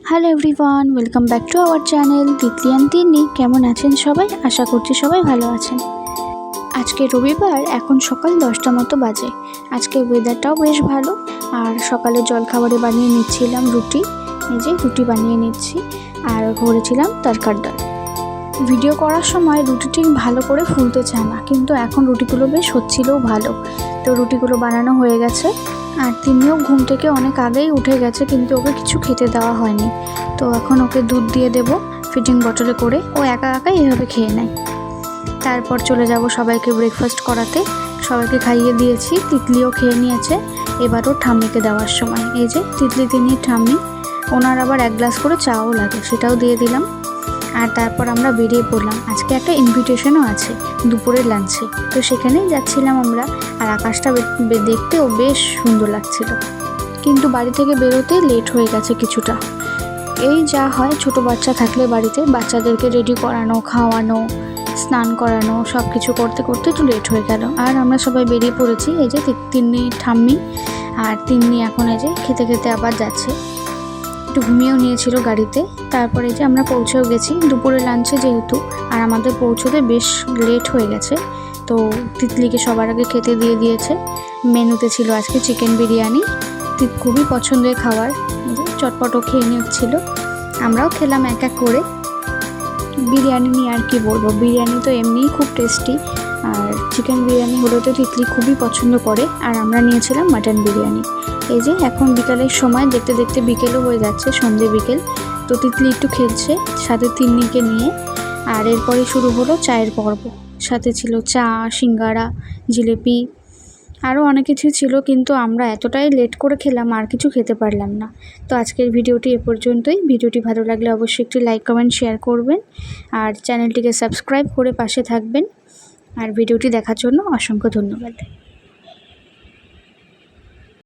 Hello everyone, welcome back to our channel Titli and Tinni. কেমন আছেন সবাই? আশা করছি সবাই ভালো আছেন। আজকে রবিবার, এখন সকাল 10টা মতো বাজে। আজকে ওয়েদারটাও বেশ ভালো। আর সকালে জলখাবারে বানিয়ে নিচ্ছিলাম রুটি। এই যে রুটি বানিয়ে নিচ্ছি, আর করেছিলাম তরকার ডাল। ভিডিও করার সময় রুটি ঠিক ভালো করে ফুলতে চায় না, কিন্তু এখন রুটিগুলো বেশ হচ্ছিলও ভালো। তো রুটিগুলো বানানো হয়ে গেছে। আর তিনিও ঘুম থেকে অনেক আগেই উঠে গেছে, কিন্তু ওকে কিছু খেতে দেওয়া হয়নি। তো এখন ওকে দুধ দিয়ে দেব ফিডিং বটলে করে, ও একা একাই এভাবে খেয়ে নেয়। তারপর চলে যাব সবাইকে ব্রেকফাস্ট করাতে। সবাইকে খাইয়ে দিয়েছি, তিতলিও খেয়ে নিয়েছে। এবারও ঠাম্মিকে দেওয়ার সময়, এই যে তিতলি তিনি ঠাম্মি, ওনার আবার 1 গ্লাস করে চাও লাগে, সেটাও দিয়ে দিলাম। আর তারপর আমরা বেরিয়ে পড়লাম। আজকে একটা ইনভিটেশনও আছে দুপুরের লাঞ্চে, তো সেখানেই যাচ্ছিলাম আমরা। আর আকাশটা দেখতেও বেশ সুন্দর লাগছিল, কিন্তু বাড়ি থেকে বেরোতে লেট হয়ে গেছে কিছুটা। এই যা হয় ছোট বাচ্চা থাকলে বাড়িতে, বাচ্চাদেরকে রেডি করানো, খাওয়ানো, স্নান করানো, সব কিছু করতে করতে একটু লেট হয়ে গেল। আর আমরা সবাই বেরিয়ে পড়েছি। এই যে তিন্নি ঠাম্মি আর তিন্নি এখন এই যে খেতে খেতে আবার যাচ্ছে। একটু ঘুমিয়েও নিয়েছিল গাড়িতে। তারপরে যে আমরা পৌঁছেও গেছি দুপুরের লাঞ্চে যেহেতু, আর আমাদের পৌঁছতে বেশ লেট হয়ে গেছে। তো তিতলিকে সবার আগে খেতে দিয়ে দিয়েছে। মেনুতে ছিল আজকে চিকেন বিরিয়ানি, খুবই পছন্দের খাবার। চটপটও খেয়ে নিচ্ছিল, আমরাও খেলাম এক এক করে। বিরিয়ানি নিয়ে আর কি বলবো, বিরিয়ানি তো এমনিই খুব টেস্টি, আর চিকেন বিরিয়ানি হলে তো তিতলি খুবই পছন্দ করে। আর আমরা নিয়েছিলাম মাটন বিরিয়ানি। এই যে এখন বিকালের সময়, দেখতে দেখতে বিকেলও হয়ে যাচ্ছে, সন্ধে বিকেল। তো তিতলি একটু খেলছে সাথে তিন্নিকে নিয়ে। আর এরপরে শুরু হলো চায়ের পর্ব। সাথে ছিল চা, সিঙ্গারা, জিলিপি, আরও অনেক কিছু ছিল, কিন্তু আমরা এতটাই লেট করে খেলাম আর কিছু খেতে পারলাম না। তো আজকের ভিডিওটি এ পর্যন্তই। ভিডিওটি ভালো লাগলে অবশ্যই একটি লাইক, কমেন্ট, শেয়ার করবেন। আর চ্যানেলটিকে সাবস্ক্রাইব করে পাশে থাকবেন। আর ভিডিওটি দেখার জন্য অসংখ্য ধন্যবাদ।